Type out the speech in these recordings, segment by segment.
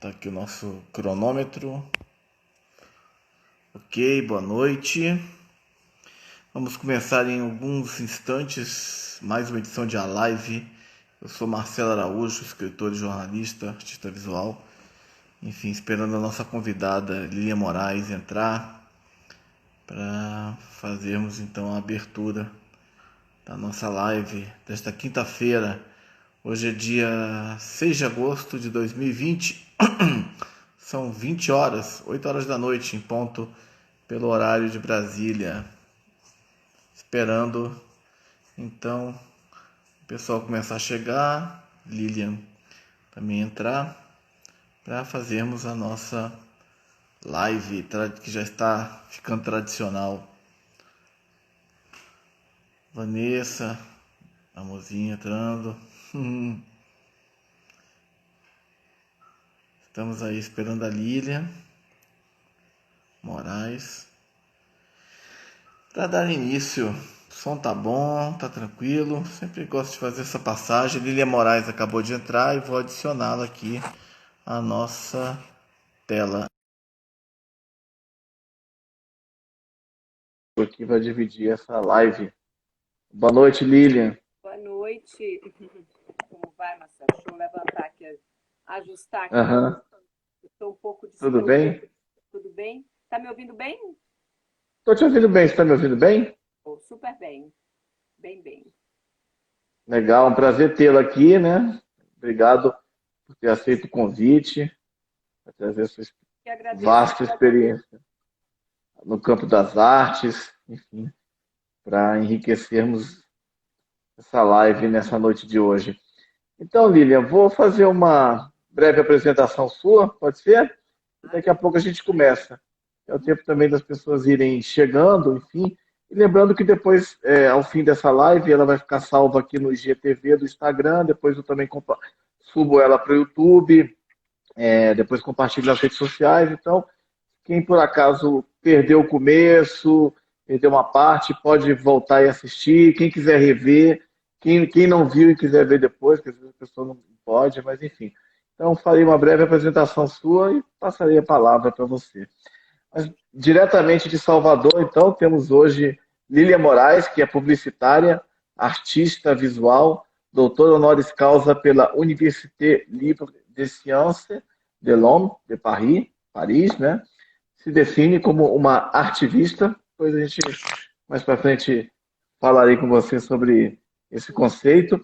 Tá aqui o nosso cronômetro. Ok, boa noite. Vamos começar em alguns instantes mais uma edição de A Live. Eu sou Marcelo Araújo, escritor e jornalista, artista visual. Enfim, esperando a nossa convidada Lilian Moraes entrar para fazermos então a abertura da nossa live desta quinta-feira. Hoje é dia 6 de agosto de 2020. São 20 horas, 8 horas da noite em ponto, pelo horário de Brasília. Esperando então o pessoal começar a chegar, Lilian também entrar, para fazermos a nossa live que já está ficando tradicional. Vanessa, a mozinha entrando. Estamos aí esperando a Lilian Moraes para dar início. O som tá bom, tá tranquilo. Sempre gosto de fazer essa passagem. Lilian Moraes acabou de entrar e vou adicioná-la aqui à nossa tela. Aqui vai dividir essa live. Boa noite, Lilian. Boa noite. Como vai, Marcelo? Deixa eu levantar aqui, ajustar aqui. Uhum. Estou um pouco Tudo bem? Tudo bem? Tá me ouvindo bem? Tô te ouvindo bem. Você tá me ouvindo bem? Oh, super bem. Bem. Legal, um prazer tê-la aqui, né? Obrigado por ter aceito o convite, por trazer sua Que agradeço. vasta experiência no campo das artes, enfim, para enriquecermos essa live nessa noite de hoje. Então, Lilian, vou fazer uma breve apresentação sua, pode ser? E daqui a pouco a gente começa. É o tempo também das pessoas irem chegando, enfim. E lembrando que depois, ao fim dessa live, ela vai ficar salva aqui no IGTV do Instagram, depois eu também subo ela para o YouTube, depois compartilho nas redes sociais. Então, quem por acaso perdeu o começo, perdeu uma parte, pode voltar e assistir. Quem quiser rever, quem não viu e quiser ver depois, porque às vezes a pessoa não pode, mas enfim. Então, farei uma breve apresentação sua e passarei a palavra para você. Mas, diretamente de Salvador, então, temos hoje Lilian Moraes, que é publicitária, artista visual, doutora honoris causa pela Université Libre des Sciences de l'Homme de Paris, né? Se define como uma artivista, depois a gente, mais para frente, falarei com você sobre esse conceito.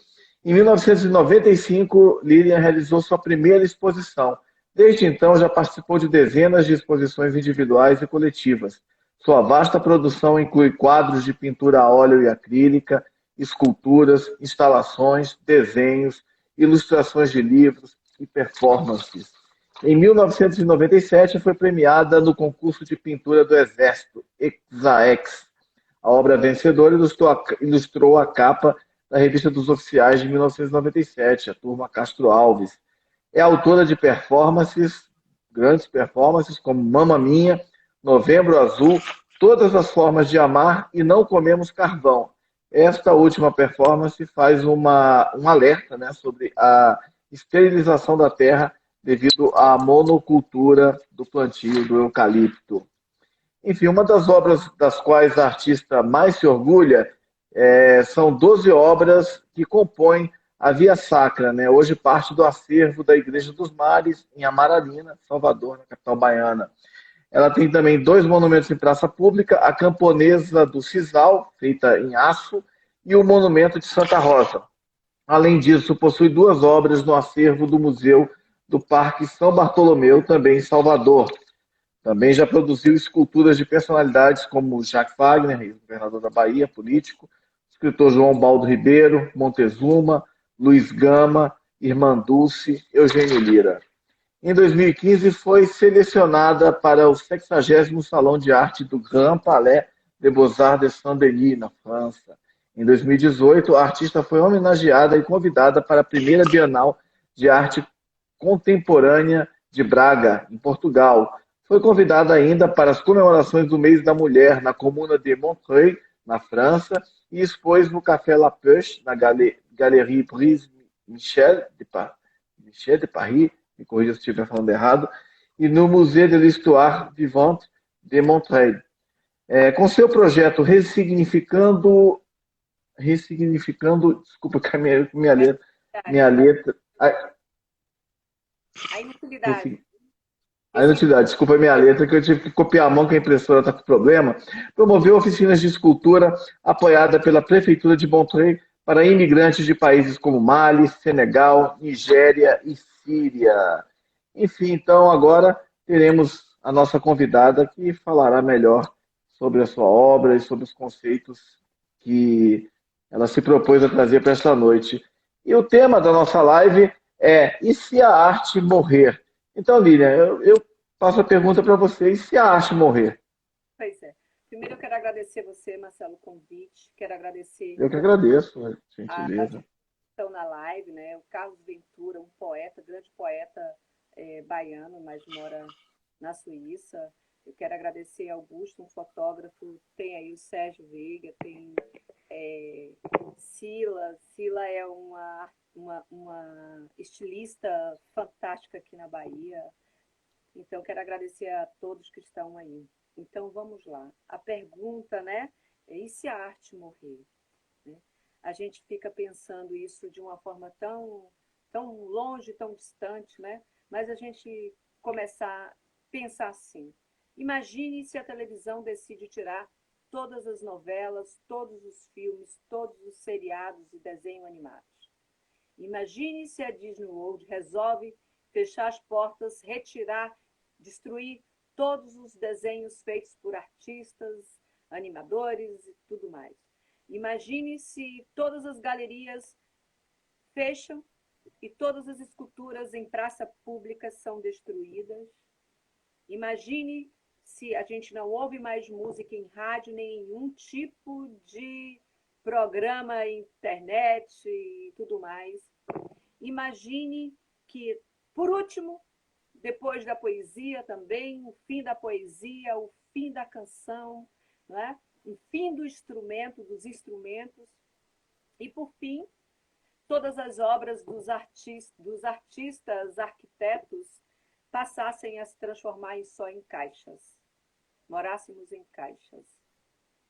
Em 1995, Lilian realizou sua primeira exposição. Desde então, já participou de dezenas de exposições individuais e coletivas. Sua vasta produção inclui quadros de pintura a óleo e acrílica, esculturas, instalações, desenhos, ilustrações de livros e performances. Em 1997, foi premiada no concurso de pintura do Exército, Exaex. A obra vencedora ilustrou a capa da Revista dos Oficiais de 1997, a turma Castro Alves. É autora de performances, grandes performances, como Mamma Minha, Novembro Azul, Todas as Formas de Amar e Não Comemos Carvão. Esta última performance faz um alerta, né, sobre a esterilização da terra devido à monocultura do plantio do eucalipto. Enfim, uma das obras das quais a artista mais se orgulha são 12 obras que compõem a Via Sacra, né? Hoje parte do acervo da Igreja dos Mares, em Amaralina, Salvador, na capital baiana. Ela tem também 2 monumentos em praça pública, a Camponesa do Cisal, feita em aço, e o Monumento de Santa Rosa. Além disso, possui 2 obras no acervo do Museu do Parque São Bartolomeu, também em Salvador. Também já produziu esculturas de personalidades como Jacques Wagner, ex-governador da Bahia, político, escritor João Baldo Ribeiro, Montezuma, Luiz Gama, Irmã Dulce, Eugênio Lira. Em 2015, foi selecionada para o 60º Salão de Arte do Grand Palais des Beaux-Arts de Saint-Denis, na França. Em 2018, a artista foi homenageada e convidada para a primeira Bienal de Arte Contemporânea de Braga, em Portugal. Foi convidada ainda para as comemorações do Mês da Mulher na comuna de Montreuil, na França, e expôs no Café La Pêche, na Galerie Brice Michel de Paris, me corrija se estiver falando errado, e no Musée de l'Histoire Vivante de Montreuil. Com seu projeto Ressignificando, desculpa, que a minha letra, A inutilidade. a inutilidade, desculpa a minha letra, que eu tive que copiar a mão, que a impressora está com problema, promoveu oficinas de escultura apoiada pela Prefeitura de Montreuil para imigrantes de países como Mali, Senegal, Nigéria e Síria. Enfim, então agora teremos a nossa convidada que falará melhor sobre a sua obra e sobre os conceitos que ela se propôs a trazer para esta noite. E o tema da nossa live é: e se a arte morrer? Então, Lilian, eu faço a pergunta para você: e se a arte morrer? Pois é. Primeiro eu quero agradecer você, Marcelo, o convite. Quero agradecer Eu que agradeço, a a gentileza. participação na live, né? O Carlos Ventura, um poeta, grande poeta baiano, mas mora na Suíça. Eu quero agradecer a Augusto, um fotógrafo. Tem aí o Sérgio Veiga, tem Sila. Sila é uma estilista fantástica aqui na Bahia. Então, quero agradecer a todos que estão aí. Então, vamos lá. A pergunta, né? E se a arte morrer? Né? A gente fica pensando isso de uma forma tão longe, tão distante, né? Mas a gente começar a pensar assim. Imagine se a televisão decide tirar todas as novelas, todos os filmes, todos os seriados e desenhos animados. Imagine se a Disney World resolve fechar as portas, retirar, destruir todos os desenhos feitos por artistas, animadores e tudo mais. Imagine se todas as galerias fecham e todas as esculturas em praça pública são destruídas. Imagine se a gente não ouve mais música em rádio, nenhum tipo de programa, internet e tudo mais. Imagine que, por último, depois da poesia também, o fim da poesia, o fim da canção, né? O fim do instrumento, dos instrumentos, e, por fim, todas as obras dos artistas, arquitetos, passassem a se transformar só em caixas. Morássemos em caixas,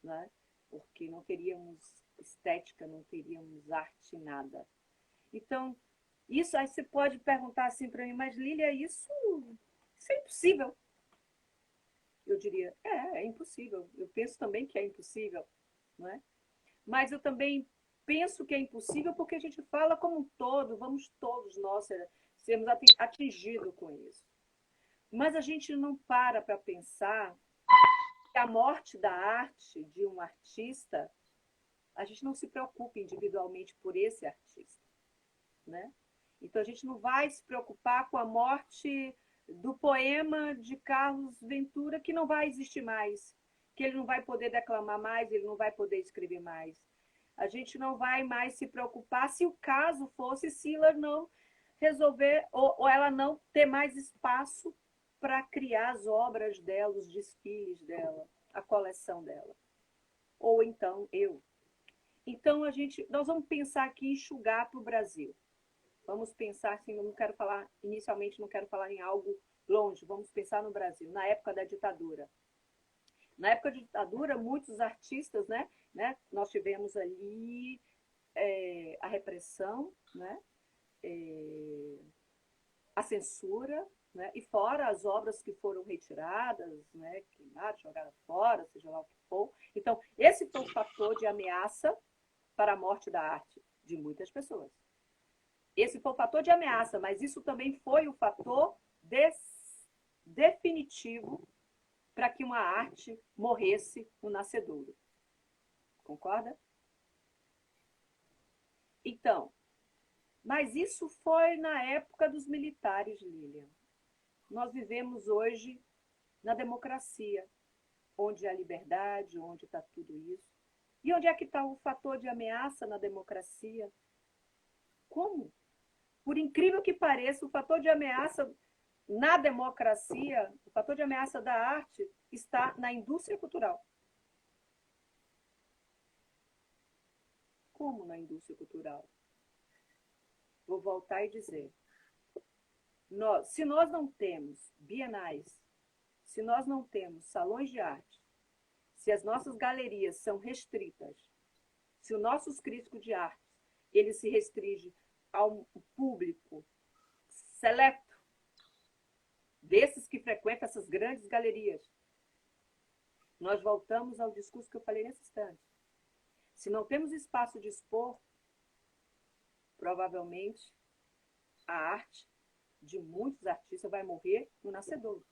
né? Porque não teríamos estética, não teríamos arte, nada. Então, isso aí você pode perguntar assim para mim, mas Lília, isso é impossível. Eu diria, é impossível. Eu penso também que é impossível, não é? Mas eu também penso que é impossível porque a gente fala como um todo, vamos todos nós sermos atingidos com isso. Mas a gente não para pensar que a morte da arte de um artista, a gente não se preocupa individualmente por esse artista, né? Então a gente não vai se preocupar com a morte do poema de Carlos Ventura, que não vai existir mais, que ele não vai poder declamar mais, ele não vai poder escrever mais. A gente não vai mais se preocupar se o caso fosse Sila não resolver, ou ela não ter mais espaço para criar as obras dela, os desfiles dela, a coleção dela. Ou então eu. Então nós vamos pensar aqui em enxugar para o Brasil. Vamos pensar assim, inicialmente não quero falar em algo longe, vamos pensar no Brasil, na época da ditadura. Na época da ditadura, muitos artistas, né, nós tivemos ali a repressão, né, a censura, né, e fora as obras que foram retiradas, né, queimadas, jogadas fora, seja lá o que for. Então, esse foi o fator de ameaça para a morte da arte de muitas pessoas. Esse foi o fator de ameaça, mas isso também foi o fator definitivo para que uma arte morresse no nascedouro. Concorda? Então, mas isso foi na época dos militares, Lilian. Nós vivemos hoje na democracia, onde há liberdade, onde está tudo isso. E onde é que está o fator de ameaça na democracia? Como? Por incrível que pareça, o fator de ameaça na democracia, o fator de ameaça da arte está na indústria cultural. Como na indústria cultural? Vou voltar e dizer. Se nós não temos bienais, se nós não temos salões de arte, se as nossas galerias são restritas, se os nossos críticos de arte ele se restringe ao público seleto, desses que frequentam essas grandes galerias, nós voltamos ao discurso que eu falei nesse instante. Se não temos espaço de expor, provavelmente a arte de muitos artistas vai morrer no nascedouro.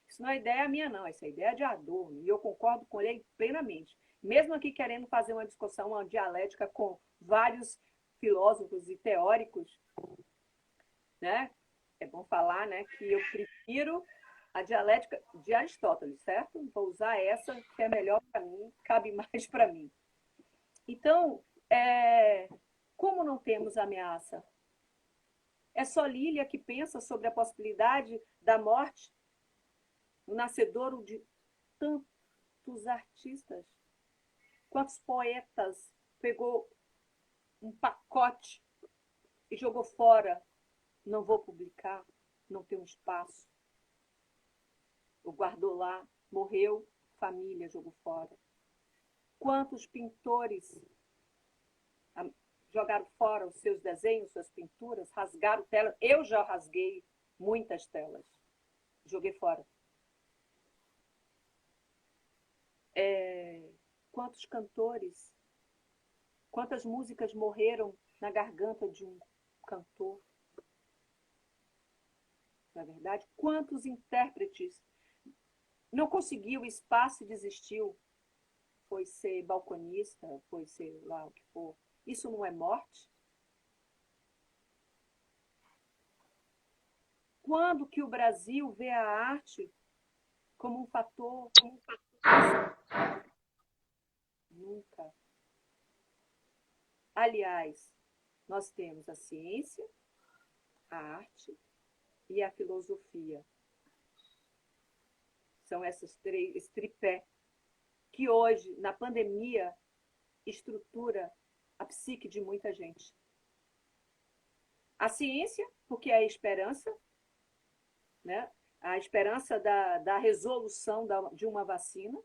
Isso não é ideia minha, não. Essa é ideia de Adorno. E eu concordo com ele plenamente. Mesmo aqui querendo fazer uma discussão, uma dialética com vários filósofos e teóricos, né? É bom falar, né, que eu prefiro a dialética de Aristóteles, certo? Vou usar essa que é melhor para mim, cabe mais para mim. Então, como não temos ameaça? É só Lília que pensa sobre a possibilidade da morte no nascedouro de tantos artistas. Quantos poetas pegou um pacote e jogou fora? Não vou publicar, não tem um espaço. O guardou lá, morreu, família jogou fora. Quantos pintores jogaram fora os seus desenhos, suas pinturas, rasgaram telas? Eu já rasguei muitas telas, joguei fora. Quantos cantores, quantas músicas morreram na garganta de um cantor? Na é verdade, quantos intérpretes não conseguiu espaço e desistiu? Foi ser balconista, foi ser lá o que for. Isso não é morte? Quando que o Brasil vê a arte como um fator? Nunca. Aliás, nós temos a ciência, a arte e a filosofia. São esse tripé que hoje, na pandemia, estrutura a psique de muita gente. A ciência, porque é a esperança, né? A esperança da resolução de uma vacina,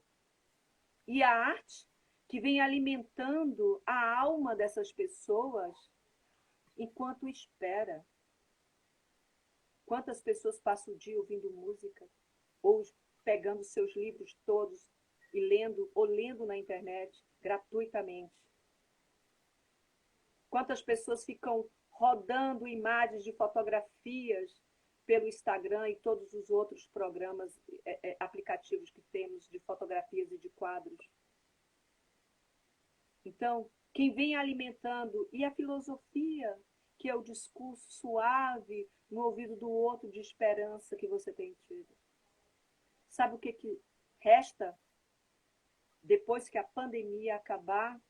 e a arte, que vem alimentando a alma dessas pessoas enquanto espera. Quantas pessoas passam o dia ouvindo música, ou pegando seus livros todos e lendo, ou lendo na internet gratuitamente? Quantas pessoas ficam rodando imagens de fotografias pelo Instagram e todos os outros programas, aplicativos que temos de fotografias e de quadros? Então, quem vem alimentando, e a filosofia, que é o discurso suave no ouvido do outro de esperança que você tem tido. Sabe o que resta depois que a pandemia acabar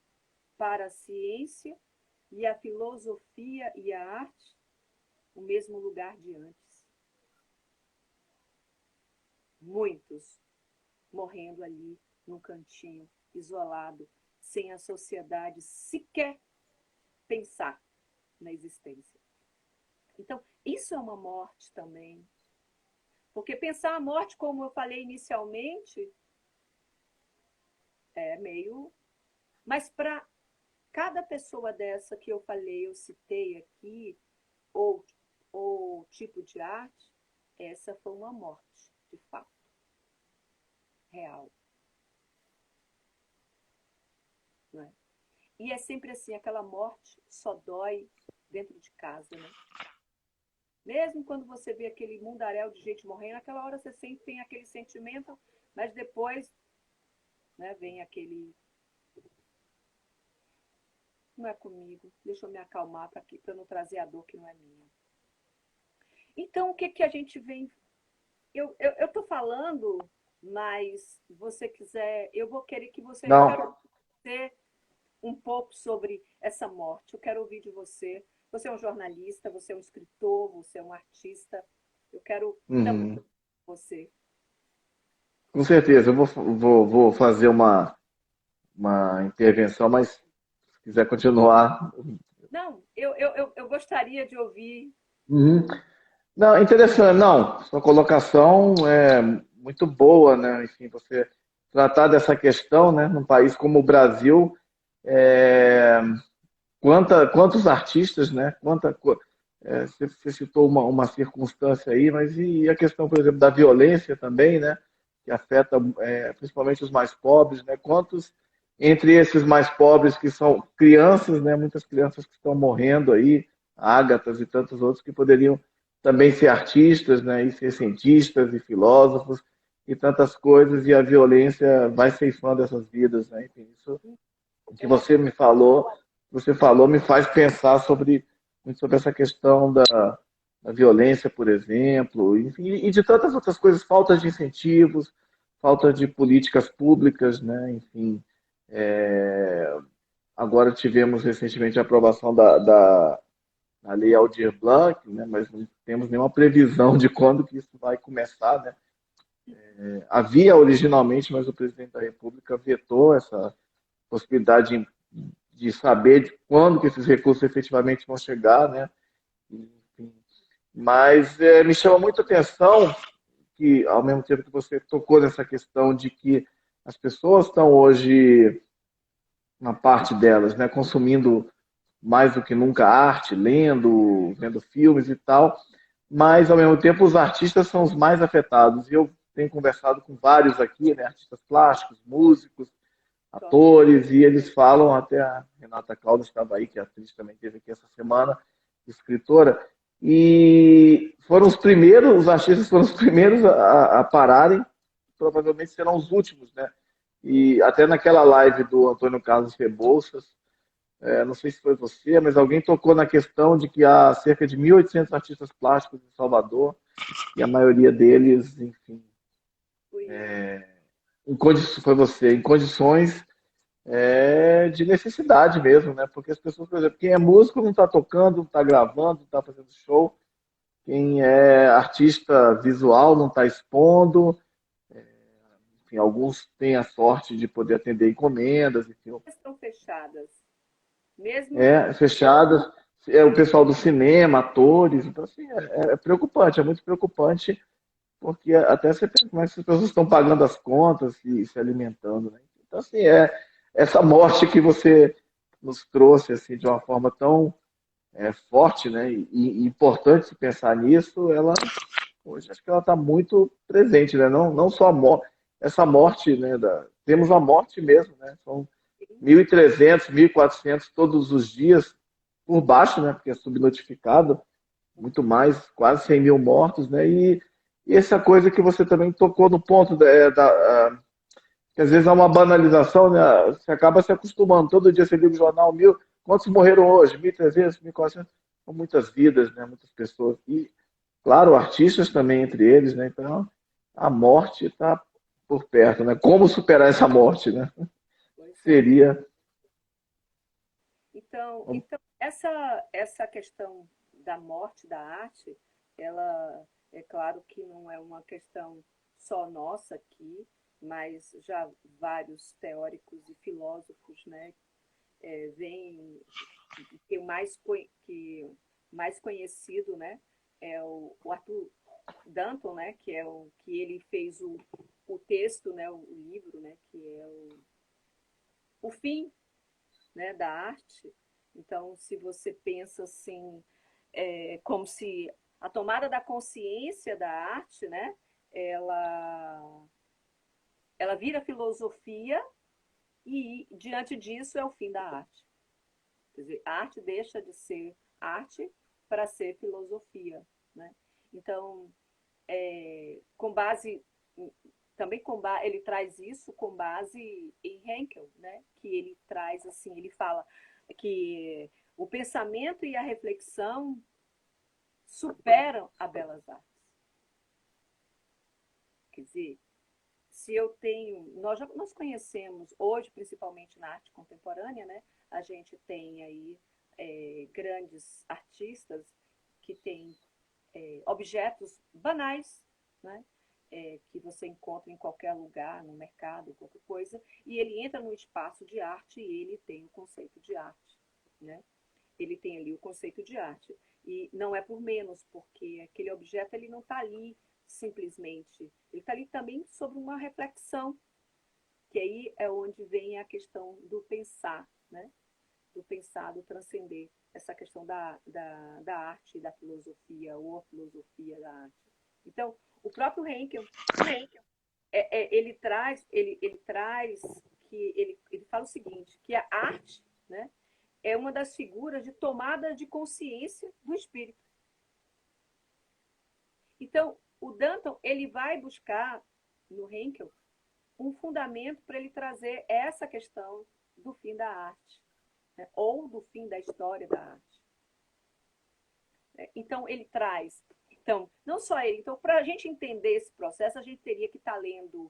para a ciência e a filosofia e a arte? O mesmo lugar de antes. Muitos morrendo ali num cantinho, isolado, sem a sociedade sequer pensar na existência. Então, isso é uma morte também. Porque pensar a morte, como eu falei inicialmente, é meio... Mas para cada pessoa dessa que eu falei, eu citei aqui, ou tipo de arte, essa foi uma morte, de fato, real. Não é? E é sempre assim, aquela morte só dói dentro de casa, né? Mesmo quando você vê aquele mundaréu de gente morrendo, naquela hora você sempre tem aquele sentimento, mas depois, né, vem aquele... Não é comigo, deixa eu me acalmar para não trazer a dor que não é minha. Então, o que a gente vem... Eu estou falando, mas se você quiser, eu vou querer que você... Não. Um pouco sobre essa morte. Eu quero ouvir de você. Você é um jornalista, você é um escritor, você é um artista. Eu quero também você. Com certeza, eu vou fazer uma intervenção, mas se quiser continuar. Não, eu gostaria de ouvir Uhum. Não, interessante. Não, sua colocação é muito boa, né? Enfim, você tratar dessa questão, né? Num país como o Brasil, é, quantos artistas, né? Você citou uma circunstância aí, mas e a questão, por exemplo, da violência também, né? Que afeta principalmente os mais pobres, né? Quantos entre esses mais pobres que são crianças, né? Muitas crianças que estão morrendo aí, Ágatas e tantos outros que poderiam também ser artistas, né? E ser cientistas e filósofos e tantas coisas, e a violência vai ceifando essas vidas, né? Enfim, isso o que você falou me faz pensar muito sobre essa questão da violência, por exemplo, enfim, e de tantas outras coisas, falta de incentivos, falta de políticas públicas, né? Enfim, é, agora tivemos recentemente a aprovação da Lei Aldir Blanc, né? Mas não temos nenhuma previsão de quando que isso vai começar, né? Havia originalmente, mas o presidente da República vetou essa possibilidade de saber de quando que esses recursos efetivamente vão chegar, né? Enfim. Mas me chama muito a atenção que, ao mesmo tempo que você tocou nessa questão de que as pessoas estão hoje, uma parte delas, né, consumindo mais do que nunca arte, lendo, vendo filmes e tal, mas ao mesmo tempo os artistas são os mais afetados. E eu tenho conversado com vários aqui, né, artistas plásticos, músicos, atores, e eles falam, até a Renata Cláudia estava aí, que é atriz também teve aqui essa semana, escritora, e foram os primeiros, os artistas foram os primeiros a pararem, provavelmente serão os últimos, né? E até naquela live do Antônio Carlos Rebouças, não sei se foi você, mas alguém tocou na questão de que há cerca de 1.800 artistas plásticos em Salvador, e a maioria deles, enfim, Fui eu. foi você, em condições de necessidade mesmo, né? Porque as pessoas, por exemplo, quem é músico não está tocando, não está gravando, não está fazendo show. Quem é artista visual não está expondo. Enfim, alguns têm a sorte de poder atender encomendas, enfim, Estão fechadas. Mesmo fechadas. É o pessoal do cinema, atores. Então, assim, é preocupante, é muito preocupante, porque até você pensa como é que as pessoas estão pagando as contas e se alimentando, né? Então, assim, essa morte que você nos trouxe assim de uma forma tão forte, né, e importante se pensar nisso, ela hoje acho que ela está muito presente, né? Não só essa morte, né? Temos a morte mesmo, né? São 1.300, 1.400 todos os dias por baixo, né? Porque é subnotificado, muito mais, quase 100 mil mortos, né? E essa coisa que você também tocou no ponto que às vezes há uma banalização, né? Você acaba se acostumando. Todo dia você liga o jornal, quantos morreram hoje? 1.300, 1.400. São muitas vidas, né? Muitas pessoas. E, claro, artistas também entre eles, né? Então, a morte está por perto, né? Como superar essa morte, né? pois é. Seria. Então essa questão da morte da arte, ela é claro que não é uma questão só nossa aqui, mas já vários teóricos e filósofos, né, vêm que mais conhecido, né, é o Arthur Danton, né, que é o que ele fez o texto, né, o livro, né, que é o fim, né, da arte. Então, se você pensa assim, como se a tomada da consciência da arte, né, ela, ela vira filosofia e, diante disso, é o fim da arte. Quer dizer, a arte deixa de ser arte para ser filosofia. Né? Então, com base também ele traz isso com base em Henkel, né? Que ele traz assim, ele fala que o pensamento e a reflexão superam a belas artes. Quer dizer, se eu tenho, nós conhecemos hoje, principalmente na arte contemporânea, né? A gente tem aí grandes artistas que têm objetos banais, né? Que você encontra em qualquer lugar, no mercado, qualquer coisa, e ele entra no espaço de arte e ele tem o conceito de arte, né? Ele tem ali o conceito de arte. E não é por menos, porque aquele objeto ele não está ali simplesmente, ele está ali também sobre uma reflexão, que aí é onde vem a questão do pensar, né? Do pensar, do transcender, essa questão da arte, da filosofia, ou a filosofia da arte. Então, o próprio Henkel, ele traz que ele fala o seguinte, que a arte, né, é uma das figuras de tomada de consciência do espírito. Então, o Danton ele vai buscar no Henkel um fundamento para ele trazer essa questão do fim da arte, né, ou do fim da história da arte. Então, ele traz. Então, não só ele. Então, para a gente entender esse processo, a gente teria que estar lendo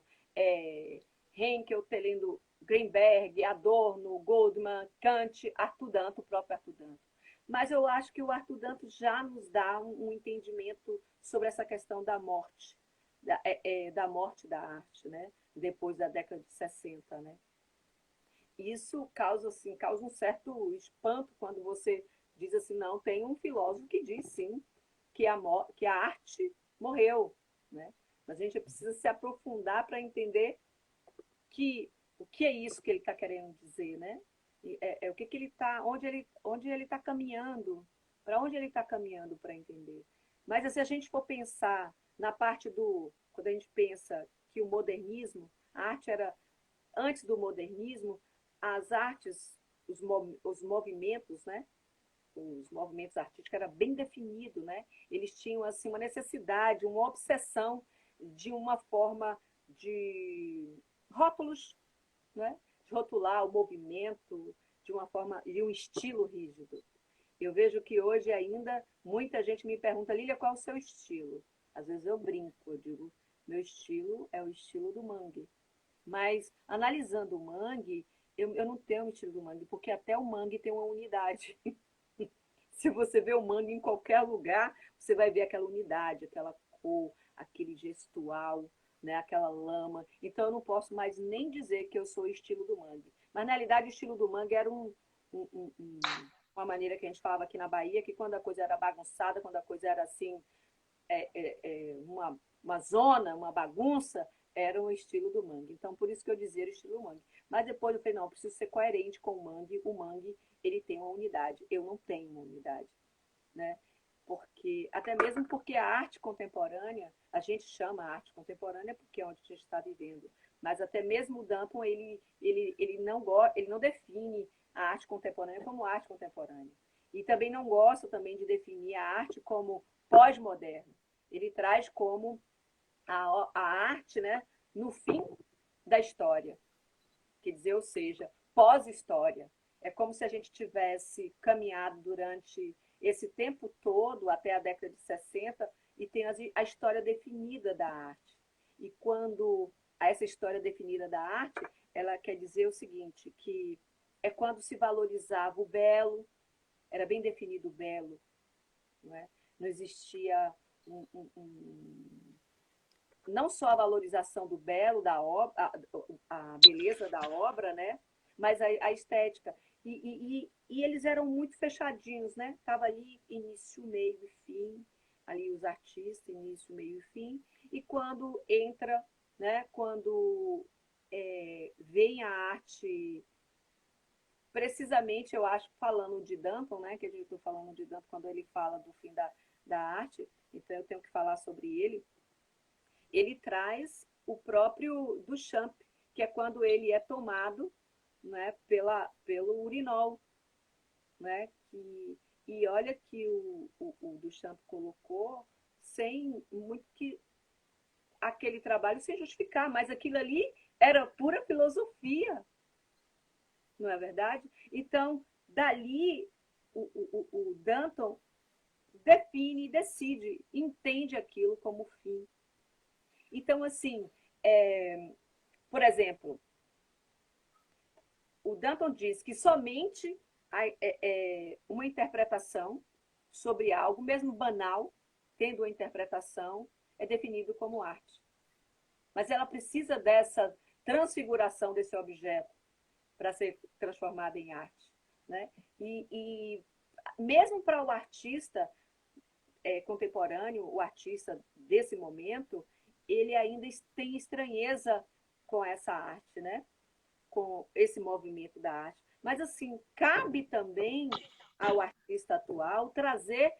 Henkel, lendo Greenberg, Adorno, Goldman, Kant, Arthur Danto, o próprio Arthur Danto. Mas eu acho que o Arthur Danto já nos dá um entendimento sobre essa questão da morte, da morte da arte, né? Depois da década de 60, né? Isso causa, assim, causa um certo espanto quando você diz assim, não, tem um filósofo que diz sim que a arte morreu, né? Mas a gente precisa se aprofundar para entender o que é isso que ele está querendo dizer, né? O que ele está, onde ele está caminhando, para onde ele está caminhando para entender. Mas se a gente for pensar na parte quando a gente pensa que o modernismo, a arte era antes do modernismo, as artes, os movimentos, né? Os movimentos artísticos era bem definido, né? Eles tinham assim uma necessidade, uma obsessão de uma forma de rótulos, né? De rotular o movimento de uma forma, de um estilo rígido. Eu vejo que hoje ainda muita gente me pergunta, Lília, qual é o seu estilo? Às vezes eu brinco, eu digo, meu estilo é o estilo do mangue. Mas analisando o mangue, eu não tenho o estilo do mangue, porque até o mangue tem uma unidade. Se você vê o mangue em qualquer lugar, você vai ver aquela unidade, aquela cor, aquele gestual, né, aquela lama. Então eu não posso mais nem dizer que eu sou o estilo do mangue. Mas na realidade o estilo do mangue era uma maneira que a gente falava aqui na Bahia, que quando a coisa era bagunçada, quando a coisa era assim, uma zona, uma bagunça, era o estilo do mangue. Então, por isso que eu dizia o estilo mangue. Mas depois eu falei, não, eu preciso ser coerente com o mangue. O mangue, ele tem uma unidade. Eu não tenho uma unidade, né? Até mesmo porque a arte contemporânea, a gente chama a arte contemporânea porque é onde a gente está vivendo. Mas até mesmo o Danton, ele não define a arte contemporânea como arte contemporânea. E também não gosta também de definir a arte como pós-moderna. Ele traz como a arte, né, no fim da história. Quer dizer, ou seja, pós-história. É como se a gente tivesse caminhado durante esse tempo todo, até a década de 60, e tem a história definida da arte. E quando essa história definida da arte, ela quer dizer o seguinte, que é quando se valorizava o belo, era bem definido o belo, não é? Não existia não só a valorização do belo, da obra, a beleza da obra, né? Mas a estética. E eles eram muito fechadinhos, né? Tava ali início, meio e fim, ali os artistas, início, meio e fim. E quando entra, né? Quando vem a arte, precisamente, eu acho, falando de Danton, né? Que a gente está falando de Danton quando ele fala do fim da arte, então eu tenho que falar sobre ele. Ele traz o próprio Duchamp, que é quando ele é tomado, né, pelo urinol. Né, e olha que o Duchamp colocou sem muito que aquele trabalho sem justificar, mas aquilo ali era pura filosofia, não é verdade? Então, dali, o Danton define, decide, entende aquilo como fim. Então, assim, por exemplo, o Danton diz que somente uma interpretação sobre algo, mesmo banal, tendo uma interpretação, é definido como arte. Mas ela precisa dessa transfiguração desse objeto para ser transformada em arte. Né? E mesmo para o artista, contemporâneo, o artista desse momento, ele ainda tem estranheza com essa arte, né? Com esse movimento da arte. Mas, assim, cabe também ao artista atual trazer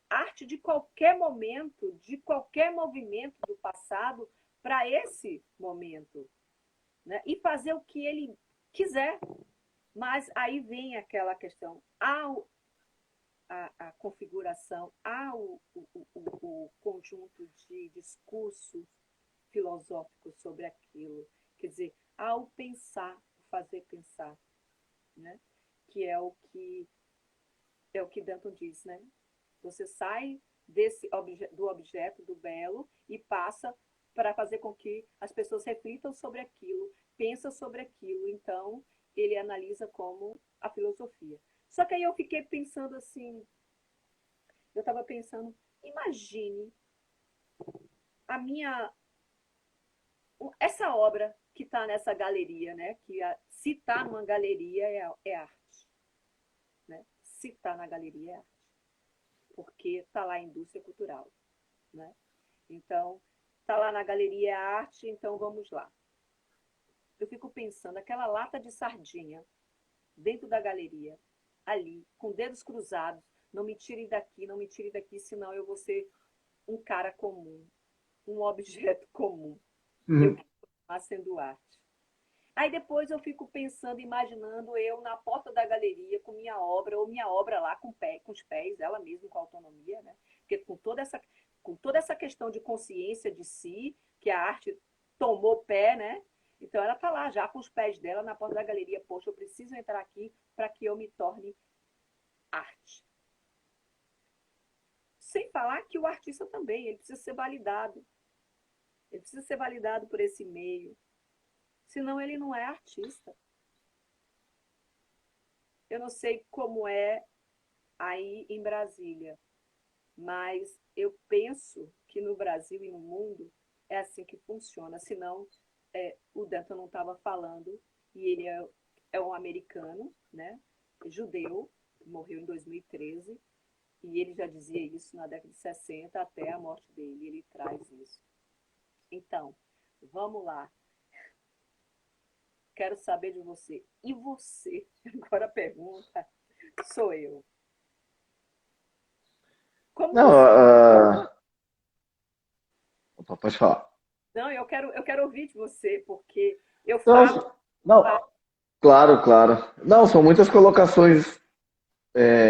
arte de qualquer momento, de qualquer movimento do passado para esse momento, né? E fazer o que ele quiser. Mas aí vem aquela questão, a configuração, o conjunto de discursos filosóficos sobre aquilo. Quer dizer, ao pensar, fazer pensar, né? Que é o que Danton diz, né? Você sai do objeto, do belo, e passa para fazer com que as pessoas reflitam sobre aquilo, pensam sobre aquilo. Então, ele analisa como a filosofia. Só que aí eu fiquei pensando assim, eu estava pensando, imagine essa obra que está nessa galeria, né? Que se está numa galeria é arte, né? Se está na galeria é arte, porque está lá a indústria cultural, né? Então, está lá na galeria é arte, então vamos lá. Eu fico pensando, aquela lata de sardinha dentro da galeria, ali, com dedos cruzados, não me tirem daqui, senão eu vou ser um cara comum, um objeto comum. Eu quero continuar sendo arte. Aí depois eu fico pensando, imaginando eu na porta da galeria com minha obra, ou minha obra lá com os pés, ela mesma com autonomia, né? Porque com toda essa questão de consciência de si, que a arte tomou pé, né? Então ela está lá já com os pés dela na porta da galeria. Poxa, eu preciso entrar aqui para que eu me torne arte. Sem falar que o artista também, ele precisa ser validado. Ele precisa ser validado por esse meio. Senão ele não é artista. Eu não sei como é aí em Brasília, mas eu penso que no Brasil e no mundo é assim que funciona. Senão, o Danton não estava falando, e ele é um americano, né? Judeu, morreu em 2013, e ele já dizia isso na década de 60 até a morte dele. Ele traz isso. Então, vamos lá. Quero saber de você. E você? Agora a pergunta sou eu. Como Não, você... Opa, pode falar. Não, eu quero ouvir de você, porque eu falo... Não, não, claro, claro. Não, são muitas colocações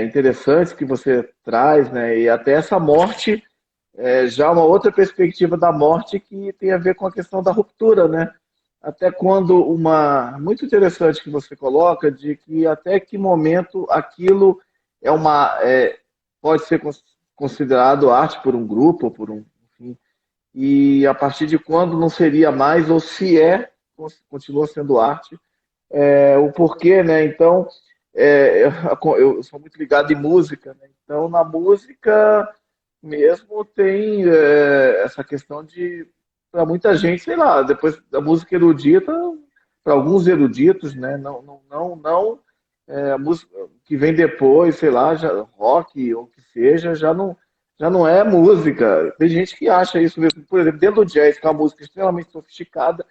interessantes que você traz, né? E até essa morte, já uma outra perspectiva da morte que tem a ver com a questão da ruptura, né? Até quando muito interessante que você coloca de que até que momento aquilo pode ser considerado arte por um grupo, enfim, e a partir de quando não seria mais, ou se continua sendo arte, o porquê, né? Então, eu sou muito ligado em música, né? Então, na música mesmo tem essa questão de, para muita gente, sei lá, depois da música erudita, para alguns eruditos, né? Não a música que vem depois, sei lá, já, rock ou o que seja, já não é música. Tem gente que acha isso mesmo. Por exemplo, dentro do jazz, que é uma música extremamente sofisticada,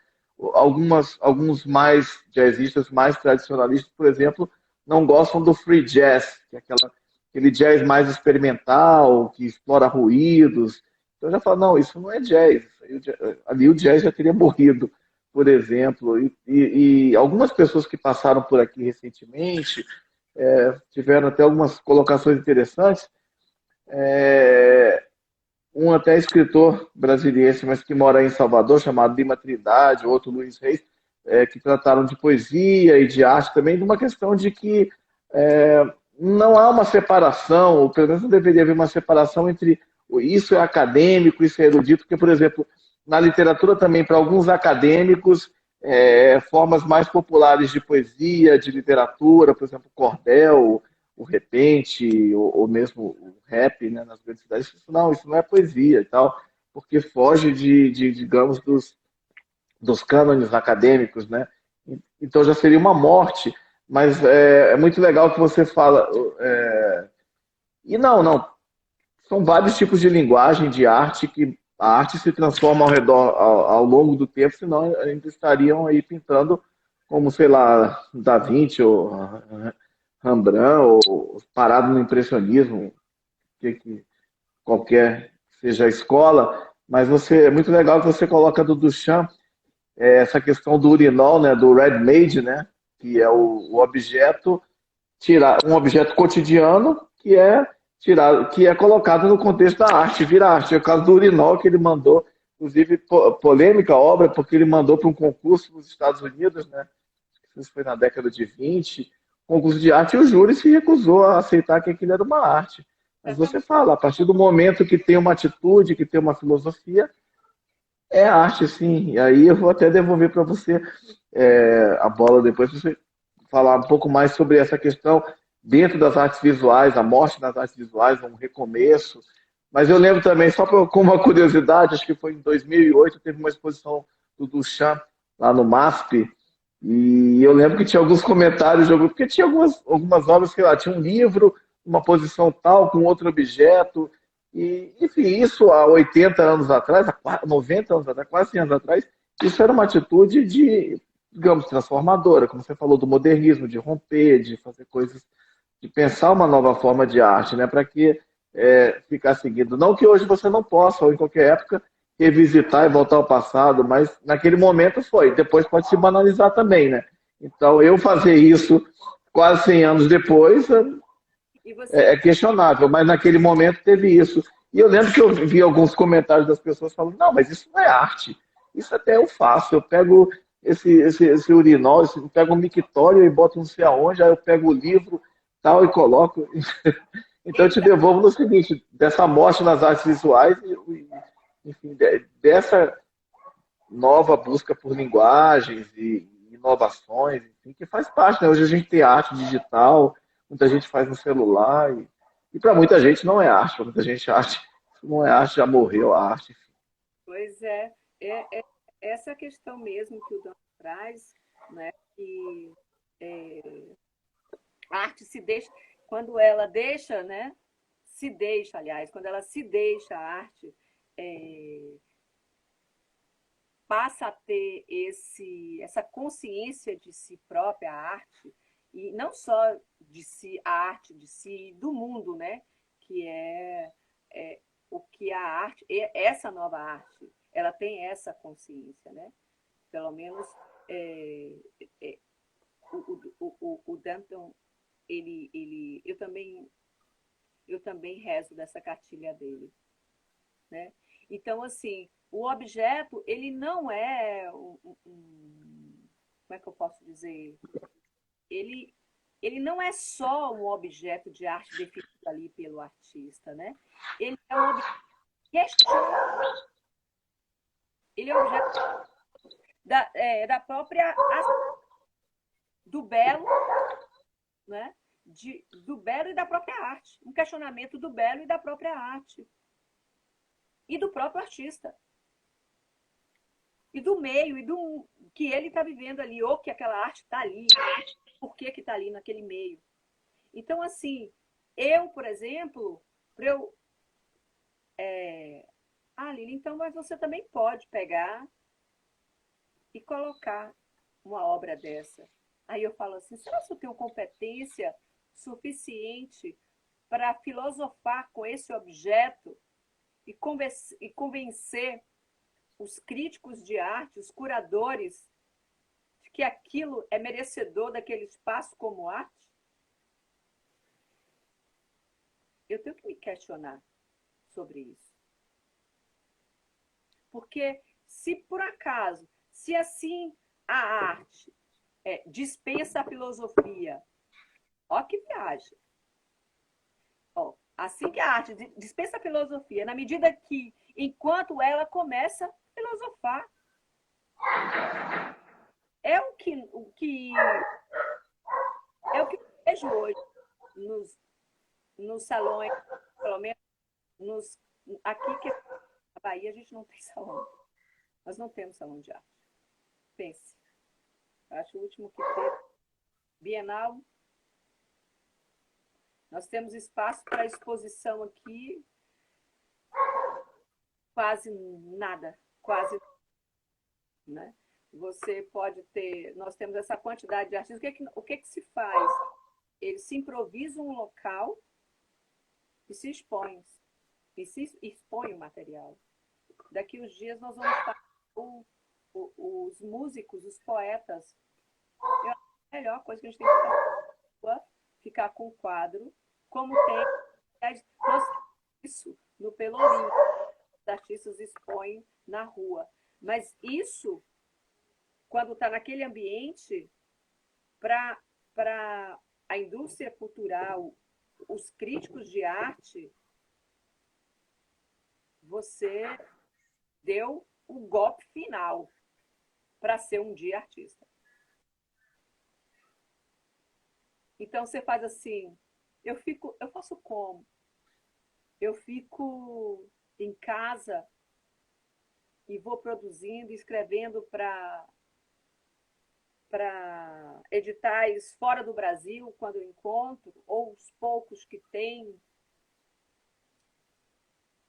alguns mais jazzistas, mais tradicionalistas, por exemplo, não gostam do free jazz, que é aquele jazz mais experimental, que explora ruídos. Então já falo, não, isso não é jazz. Ali o jazz já teria morrido, por exemplo. E algumas pessoas que passaram por aqui recentemente tiveram até algumas colocações interessantes. Um até escritor brasiliense, mas que mora em Salvador, chamado Lima Trindade, outro Luiz Reis, que trataram de poesia e de arte também, de uma questão de que não há uma separação, ou pelo menos não deveria haver uma separação entre isso é acadêmico, isso é erudito, porque, por exemplo, na literatura também, para alguns acadêmicos, formas mais populares de poesia, de literatura, por exemplo, cordel, o repente, ou mesmo o rap, né, nas grandes cidades, isso não é poesia e tal, porque foge digamos, dos cânones acadêmicos, né? Então já seria uma morte, mas é muito legal que você fala. E não, são vários tipos de linguagem, de arte, que a arte se transforma ao redor, ao longo do tempo, senão ainda estariam aí pintando como, sei lá, Da Vinci ou Rembrandt, ou parado no impressionismo, que qualquer seja a escola, mas é muito legal que você coloca do Duchamp essa questão do urinol, né, do ready-made, né, que é o objeto tirar um objeto cotidiano que é colocado no contexto da arte, vira arte. É o caso do urinol que ele mandou, inclusive polêmica a obra, porque ele mandou para um concurso nos Estados Unidos, né? Isso foi na década de 20, concurso de arte, e o júri se recusou a aceitar que aquilo era uma arte. Mas você fala, a partir do momento que tem uma atitude, que tem uma filosofia, é arte, sim. E aí eu vou até devolver para você a bola depois, para você falar um pouco mais sobre essa questão dentro das artes visuais, a morte das artes visuais, um recomeço. Mas eu lembro também, só com uma curiosidade, acho que foi em 2008, teve uma exposição do Duchamp lá no MASP, e eu lembro que tinha alguns comentários, porque tinha algumas obras que lá, tinha um livro, uma posição tal, com outro objeto, e, enfim, isso há 80 anos atrás, há 90 anos atrás, quase 100 anos atrás, isso era uma atitude de, digamos, transformadora, como você falou, do modernismo, de romper, de fazer coisas, de pensar uma nova forma de arte, né, para que ficar seguindo. Não que hoje você não possa, ou em qualquer época, revisitar e voltar ao passado, mas naquele momento foi. Depois pode se banalizar também, né? Então, eu fazer isso quase 100 anos depois E você, é questionável, mas naquele momento teve isso. E eu lembro que eu vi alguns comentários das pessoas falando, não, mas isso não é arte. Isso até eu faço. Eu pego esse urinol, eu pego um mictório e boto não sei aonde, aí eu pego o livro tal e coloco. Então eu te devolvo no seguinte, dessa morte nas artes visuais, enfim, dessa nova busca por linguagens e inovações, enfim, que faz parte, né? Hoje a gente tem arte digital, muita gente faz no celular, e para muita gente não é arte, para muita gente arte não é arte, já morreu a arte. pois é essa questão mesmo que o Dan traz, né, que é, a arte se deixa, quando ela deixa, né, se deixa, aliás, quando ela se deixa a arte, é, passa a ter essa consciência de si própria, a arte, e não só de si, a arte de si, do mundo, né? Que é o que a arte, essa nova arte, ela tem essa consciência, né? Pelo menos é, é, o Danton, eu também rezo dessa cartilha dele, né? Então, assim, o objeto, ele não é como é que eu posso dizer? Ele, ele não é só um objeto de arte definido ali pelo artista, né? Ele é um objeto ele é um objeto da própria do belo, né? Do belo e da própria arte. Um questionamento do belo e da própria arte. E do próprio artista. E do meio, e do que ele está vivendo ali, ou que aquela arte está ali, por que está ali naquele meio. Então, assim, eu, por exemplo, para eu. Lili, então, mas você também pode pegar e colocar uma obra dessa. Aí eu falo assim: será que eu tenho competência suficiente para filosofar com esse objeto e convencer os críticos de arte, os curadores, de que aquilo é merecedor daquele espaço como arte? Eu tenho que me questionar sobre isso. Porque se por acaso, se assim a arte dispensa a filosofia, ó que viagem. Ó, assim que a arte dispensa a filosofia, na medida que, enquanto ela começa a filosofar, é o que eu vejo hoje nos, nos salões, pelo menos nos, aqui que na Bahia a gente não tem salão. Nós não temos salão de arte. Pense. Acho que o último que teve Bienal. Nós temos espaço para exposição aqui, quase nada, quase, né? Você pode ter, nós temos essa quantidade de artistas, o que se faz? Eles se improvisam um local e se expõem, e se expõe o material. Daqui uns dias nós vamos estar com os músicos, os poetas. Eu acho que a melhor coisa que a gente tem que fazer é ficar com o quadro, como tem nós isso no Pelourinho, os artistas expõem na rua. Mas isso, quando está naquele ambiente, para a indústria cultural, os críticos de arte, você deu o golpe final para ser um dia artista. Então você faz assim, eu faço como? Eu fico em casa e vou produzindo, escrevendo para editais fora do Brasil, quando eu encontro, ou os poucos que tem.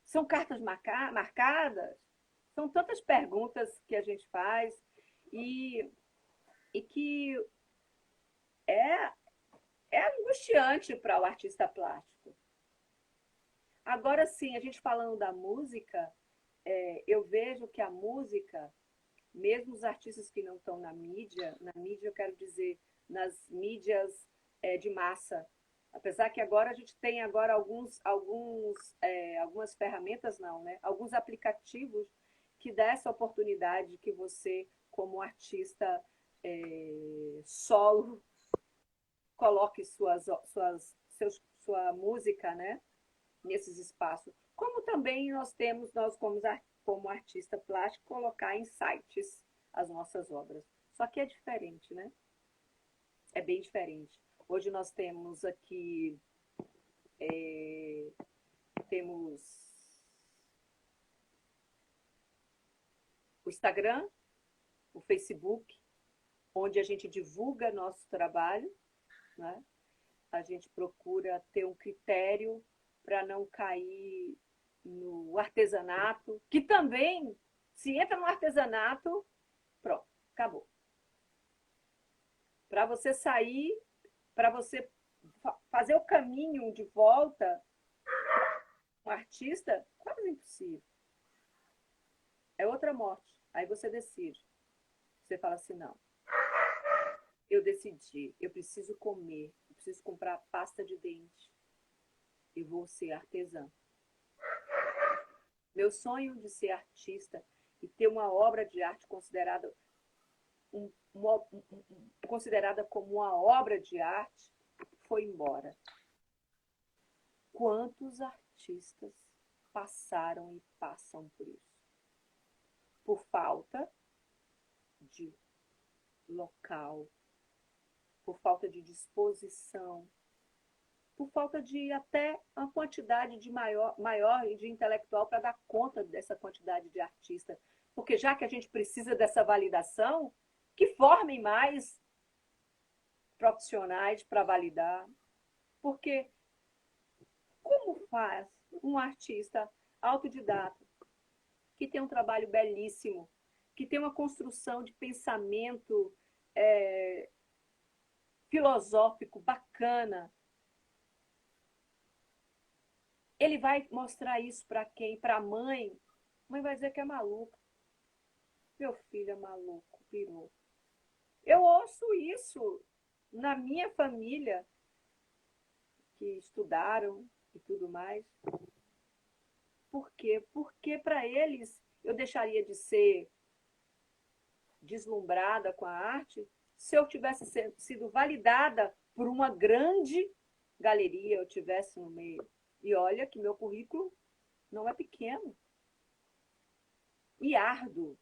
São cartas marcadas? São tantas perguntas que a gente faz e que é, é angustiante para o artista plástico. Agora sim, a gente falando da música, eu vejo que a música, mesmo os artistas que não estão na mídia eu quero dizer nas mídias de massa, apesar que agora a gente tem agora algumas ferramentas não, né? Alguns aplicativos que dá essa oportunidade que você, como artista solo, coloque sua música, né? Nesses espaços. Como também nós temos, como artista plástico, colocar em sites as nossas obras. Só que é diferente, né? É bem diferente. Hoje nós temos aqui, temos o Instagram, o Facebook, onde a gente divulga nosso trabalho, né? A gente procura ter um critério para não cair no artesanato, que também, se entra no artesanato, pronto, acabou. Para você sair, para você fazer o caminho de volta, um artista, quase impossível. É outra morte. Aí você decide. Você fala assim, não, eu decidi, eu preciso comer, eu preciso comprar pasta de dente, eu vou ser artesã. Meu sonho de ser artista e ter uma obra de arte considerada como uma obra de arte foi embora. Quantos artistas passaram e passam por isso? Por falta de local, por falta de disposição, por falta de até uma quantidade de maior de intelectual para dar conta dessa quantidade de artistas. Porque já que a gente precisa dessa validação, que formem mais profissionais para validar. Porque como faz um artista autodidata, que tem um trabalho belíssimo, que tem uma construção de pensamento filosófico bacana, ele vai mostrar isso para quem? Para a mãe? A mãe vai dizer que é maluca. Meu filho é maluco, pirou. Eu ouço isso na minha família, que estudaram e tudo mais. Por quê? Porque para eles eu deixaria de ser deslumbrada com a arte se eu tivesse sido validada por uma grande galeria, eu tivesse no meio. E olha que meu currículo não é pequeno. E árduo.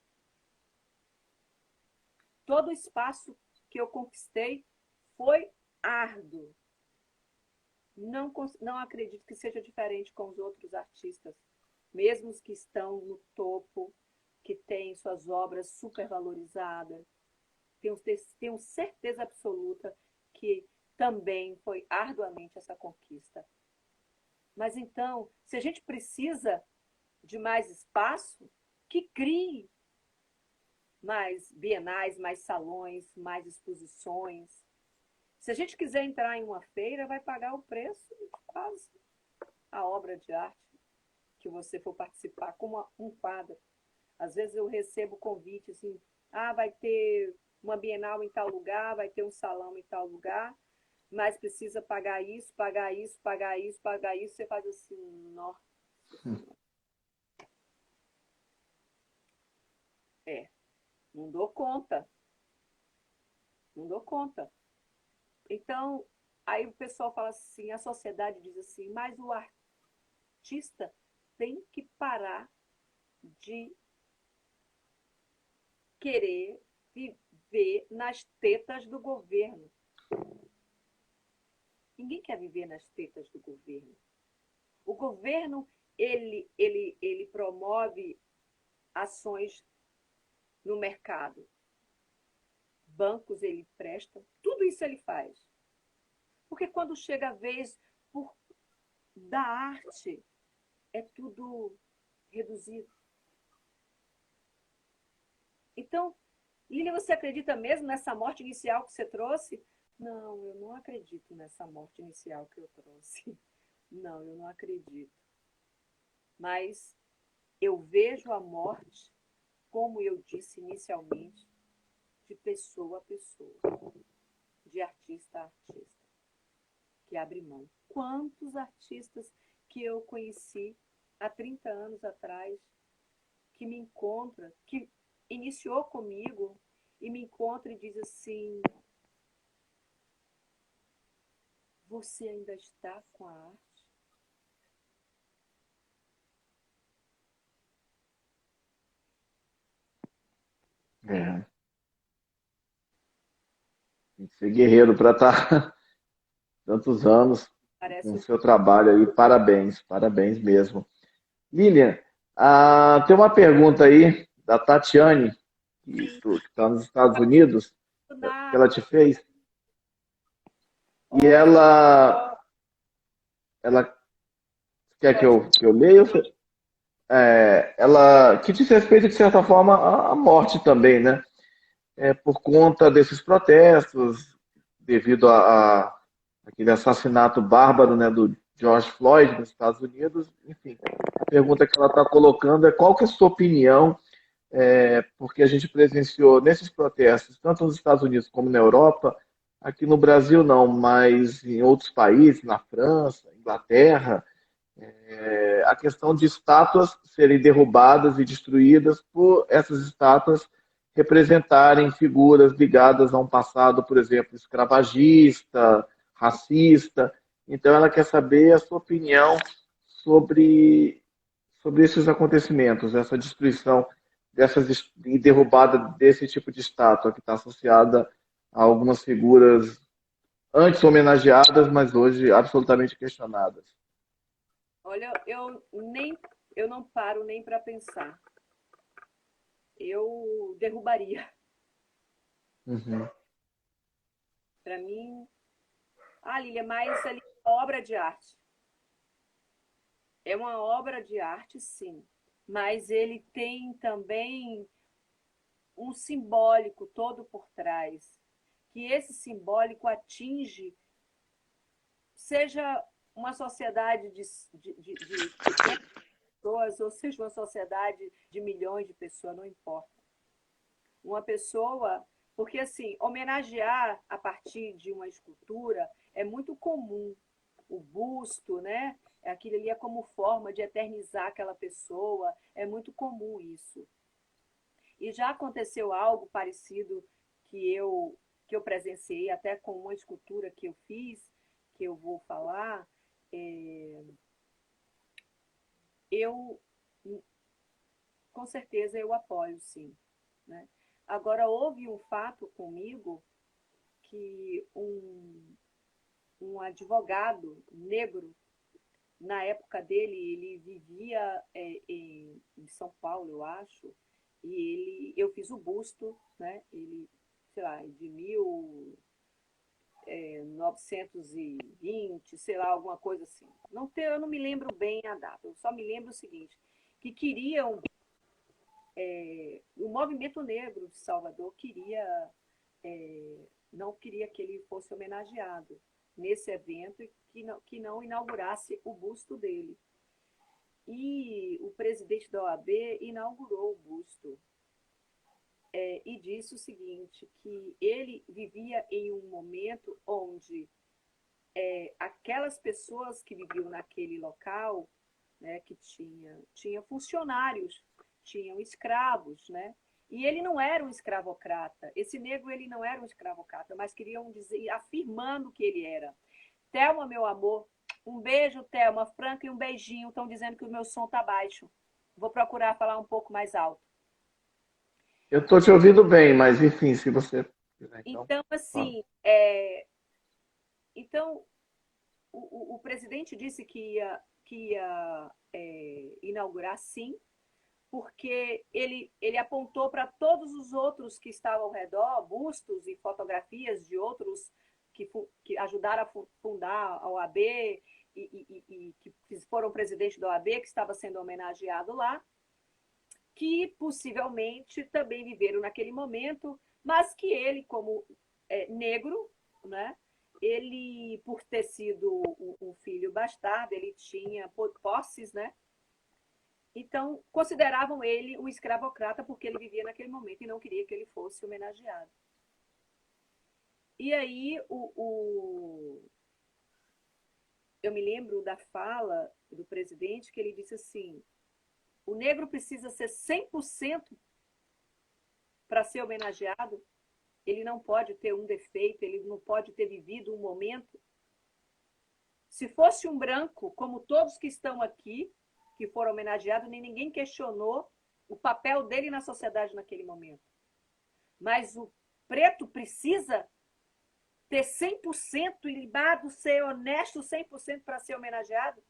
Todo o espaço que eu conquistei foi árduo. Não acredito que seja diferente com os outros artistas, mesmo os que estão no topo, que têm suas obras supervalorizadas. Tenho certeza absoluta que também foi arduamente essa conquista. Mas então, se a gente precisa de mais espaço, que crie mais bienais, mais salões, mais exposições. Se a gente quiser entrar em uma feira, vai pagar o preço de quase a obra de arte que você for participar, como um quadro. Às vezes eu recebo convite assim, vai ter uma bienal em tal lugar, vai ter um salão em tal lugar, mas precisa pagar isso, pagar isso, pagar isso, pagar isso. Você faz assim, nossa. É, não dou conta, não dou conta. Então, aí o pessoal fala assim, a sociedade diz assim, mas o artista tem que parar de querer viver nas tetas do governo. Ninguém quer viver nas tetas do governo. O governo, ele promove ações no mercado. Bancos ele presta, tudo isso ele faz. Porque quando chega a vez da arte, é tudo reduzido. Então, Lília, você acredita mesmo nessa morte inicial que você trouxe? Não, eu não acredito nessa morte inicial que eu trouxe. Não, eu não acredito. Mas eu vejo a morte, como eu disse inicialmente, de pessoa a pessoa, de artista a artista, que abre mão. Quantos artistas que eu conheci há 30 anos atrás, que me encontra, que iniciou comigo e me encontra e diz assim: você ainda está com a arte? É, tem que ser guerreiro para estar tantos anos com Parece o um... seu trabalho aí. Parabéns, parabéns mesmo. Lilian, tem uma pergunta aí da Tatiane, que Sim, está nos Estados Unidos, que ela nada. te fez, e Oi, ela quer que pode. eu leia? Ela que diz respeito, de certa forma, à morte também, né? Por conta desses protestos, devido a aquele assassinato bárbaro, né, do George Floyd nos Estados Unidos. Enfim, a pergunta que ela está colocando é qual que é a sua opinião, porque a gente presenciou nesses protestos, tanto nos Estados Unidos como na Europa, aqui no Brasil não, mas em outros países, na França, Inglaterra, a questão de estátuas serem derrubadas e destruídas por essas estátuas representarem figuras ligadas a um passado, por exemplo, escravagista, racista. Então, ela quer saber a sua opinião sobre, sobre esses acontecimentos, essa destruição e derrubada desse tipo de estátua que está associada a algumas figuras antes homenageadas, mas hoje absolutamente questionadas. Olha, eu não paro nem para pensar. Eu derrubaria. Uhum. Para mim, Lília, mas ali é uma obra de arte. É uma obra de arte, sim, mas ele tem também um simbólico todo por trás, que esse simbólico atinge, seja uma sociedade de pequenas pessoas, ou seja uma sociedade de milhões de pessoas, não importa. Uma pessoa, porque assim, homenagear a partir de uma escultura é muito comum. O busto, né? Aquilo ali é como forma de eternizar aquela pessoa, é muito comum isso. E já aconteceu algo parecido que eu presenciei até com uma escultura que eu fiz, que eu vou falar, é, eu com certeza eu apoio, sim. Né? Agora, houve um fato comigo que um advogado negro, na época dele, ele vivia em São Paulo, eu acho, e eu fiz o busto, né? Ele, sei lá, de 1920, sei lá, alguma coisa assim. Eu não me lembro bem a data, eu só me lembro o seguinte, que queriam, o movimento negro de Salvador não queria que ele fosse homenageado nesse evento e que não inaugurasse o busto dele. E o presidente da OAB inaugurou o busto e disse o seguinte, que ele vivia em um momento onde aquelas pessoas que viviam naquele local, né, que tinha funcionários, tinham escravos, né? E ele não era um escravocrata. Esse negro, ele não era um escravocrata, mas queriam dizer, afirmando que ele era. Thelma, meu amor, um beijo, Thelma, Franca, e um beijinho. Estão dizendo que o meu som está baixo. Vou procurar falar um pouco mais alto. Eu estou te ouvindo bem, mas enfim, se você quiser, então. Então, assim, então, o presidente disse que ia inaugurar, sim, porque ele apontou para todos os outros que estavam ao redor, bustos e fotografias de outros que ajudaram a fundar a OAB e que foram presidente da OAB, que estava sendo homenageado lá, que possivelmente também viveram naquele momento, mas que ele, como negro, né, ele, por ter sido um filho bastardo, ele tinha posses, né? Então, consideravam ele um escravocrata porque ele vivia naquele momento e não queria que ele fosse homenageado. E aí, eu me lembro da fala do presidente que ele disse assim, o negro precisa ser 100% para ser homenageado, ele não pode ter um defeito, ele não pode ter vivido um momento. Se fosse um branco, como todos que estão aqui, que foram homenageados, nem ninguém questionou o papel dele na sociedade naquele momento. Mas o preto precisa ter 100% ilibado, ser honesto 100% para ser homenageado?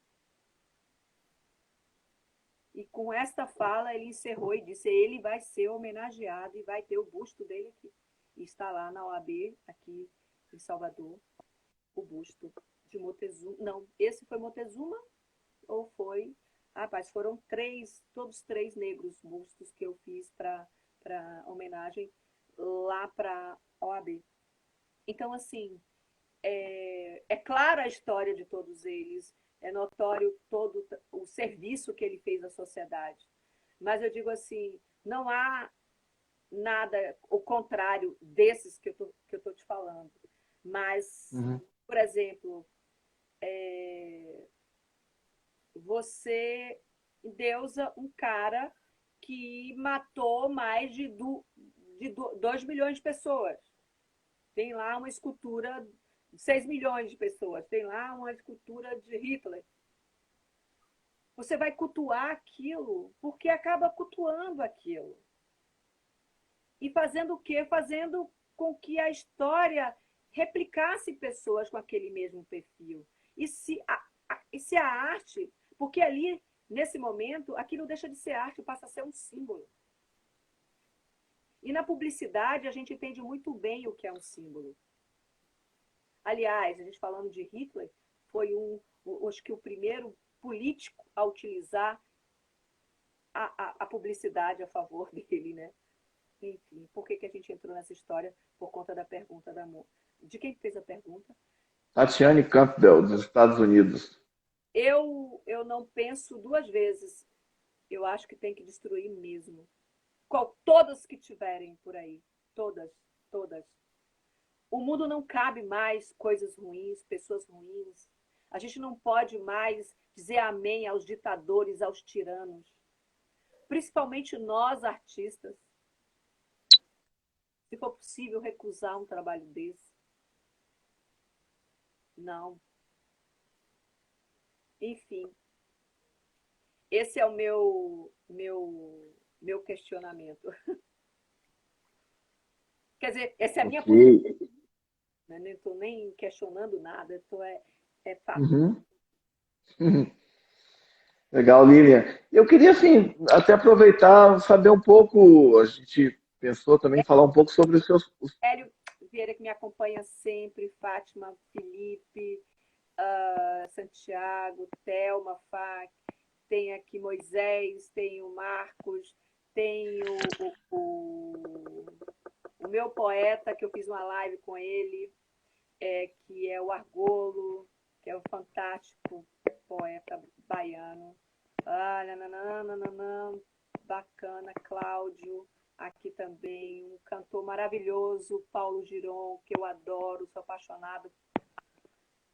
E com esta fala ele encerrou e disse, ele vai ser homenageado e vai ter o busto dele aqui. E está lá na OAB, aqui em Salvador, o busto de Moctezuma. Não, esse foi Moctezuma ou foi... Rapaz, foram todos três negros bustos que eu fiz para homenagem lá para a OAB. Então, assim, é clara a história de todos eles, é notório todo o serviço que ele fez à sociedade. Mas eu digo assim, não há nada o contrário desses que eu estou te falando. Mas, por exemplo, você endeusa um cara que matou mais de 2 milhões de pessoas. Tem lá uma escultura de 6 milhões de pessoas. Tem lá uma escultura de Hitler. Você vai cultuar aquilo porque acaba cultuando aquilo. E fazendo o quê? Fazendo com que a história replicasse pessoas com aquele mesmo perfil. E se a arte... Porque ali, nesse momento, aquilo deixa de ser arte, passa a ser um símbolo. E na publicidade, a gente entende muito bem o que é um símbolo. Aliás, a gente falando de Hitler, foi acho que o primeiro político a utilizar a publicidade a favor dele, né? Enfim, por que a gente entrou nessa história? Por conta da pergunta da Amor. De quem fez a pergunta? Tatiane Campbell, dos Estados Unidos. Eu não penso duas vezes. Eu acho que tem que destruir mesmo. Todas que tiverem por aí. Todas, todas. O mundo não cabe mais coisas ruins, pessoas ruins. A gente não pode mais dizer amém aos ditadores, aos tiranos. Principalmente nós, artistas. Se for possível recusar um trabalho desse. Não. Enfim. Esse é o meu questionamento. Quer dizer, essa é a minha posição. Não estou nem questionando nada, fato. Legal, Lilian. Eu queria, assim, até aproveitar, saber um pouco, a gente pensou também em falar um pouco sobre os seus... Hélio Vieira, que me acompanha sempre, Fátima, Felipe, Santiago, Thelma, Fá, tem aqui Moisés, tem o Marcos, tem o meu poeta, que eu fiz uma live com ele, que é o Argolo, que é o fantástico poeta baiano. Nananana, bacana, Cláudio, aqui também, um cantor maravilhoso, Paulo Giron, que eu adoro, sou apaixonado.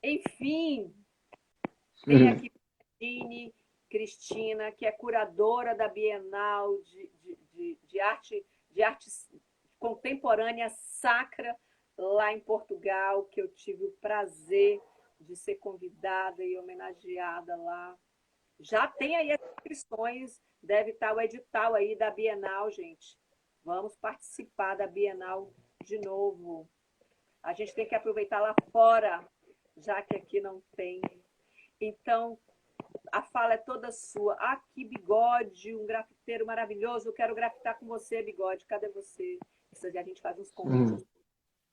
Enfim, tem aqui Cristina, que é curadora da Bienal de arte contemporânea sacra lá em Portugal, que eu tive o prazer de ser convidada e homenageada lá. Já tem aí as inscrições, deve estar o edital aí da Bienal, gente. Vamos participar da Bienal de novo. A gente tem que aproveitar lá fora, já que aqui não tem. Então, a fala é toda sua. Ah, que Bigode, um grafiteiro maravilhoso. Eu quero grafitar com você, Bigode. Cadê você? A gente faz uns convites,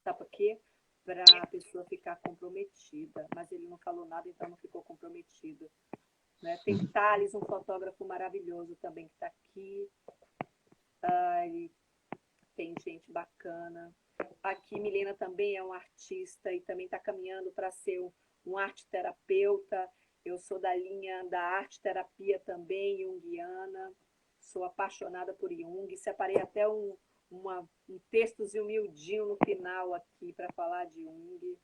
sabe por quê? Para a pessoa ficar comprometida. Mas ele não falou nada, então não ficou comprometido. Né? Tem Thales, um fotógrafo maravilhoso também que está aqui. Tem gente bacana. Aqui, Milena também é um artista e também está caminhando para ser um arte-terapeuta. Eu sou da linha da arte-terapia também, junguiana. Sou apaixonada por Jung. Separei até um textozinho miudinho no final aqui para falar de Jung.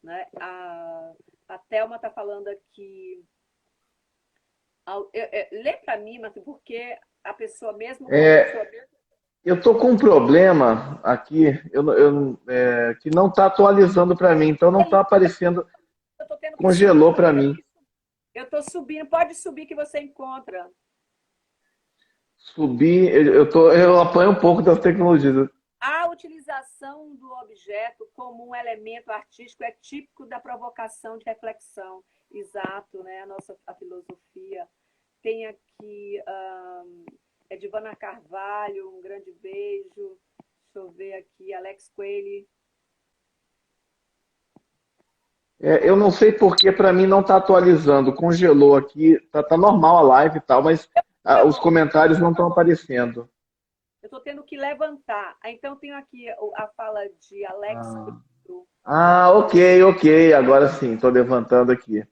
Né? A Thelma está falando aqui. Lê para mim, mas porque a pessoa mesmo. Eu estou com um problema aqui que não está atualizando para mim, então não está aparecendo. Congelou para mim. Eu estou subindo, pode subir que você encontra. Subir, eu apanho um pouco das tecnologias. A utilização do objeto como um elemento artístico é típico da provocação de reflexão. Exato, né? A filosofia. Tem aqui Edivana Carvalho, um grande beijo. Deixa eu ver aqui, Alex Coelho. Eu não sei porque para mim não está atualizando, congelou aqui, tá normal a live e tal, mas os comentários não estão aparecendo. Eu estou tendo que levantar. Então, tenho aqui a fala de Alex. Ok. Agora sim, estou levantando aqui.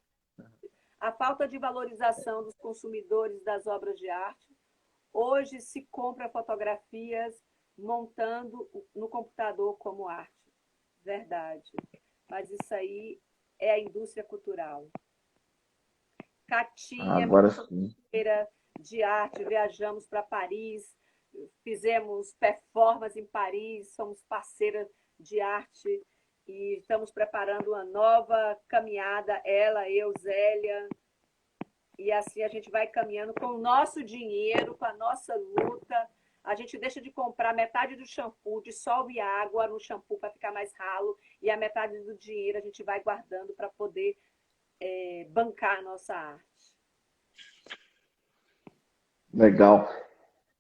A falta de valorização dos consumidores das obras de arte. Hoje se compra fotografias montando no computador como arte. Verdade. Mas isso aí é a indústria cultural. Catinha, Agora sim. de arte, viajamos para Paris, fizemos performance em Paris, somos parceiras de arte e estamos preparando uma nova caminhada, ela, eu, Zélia, e assim a gente vai caminhando com o nosso dinheiro, com a nossa luta. A gente deixa de comprar metade do shampoo, dissolve água no shampoo para ficar mais ralo, e a metade do dinheiro a gente vai guardando para poder bancar a nossa arte. Legal.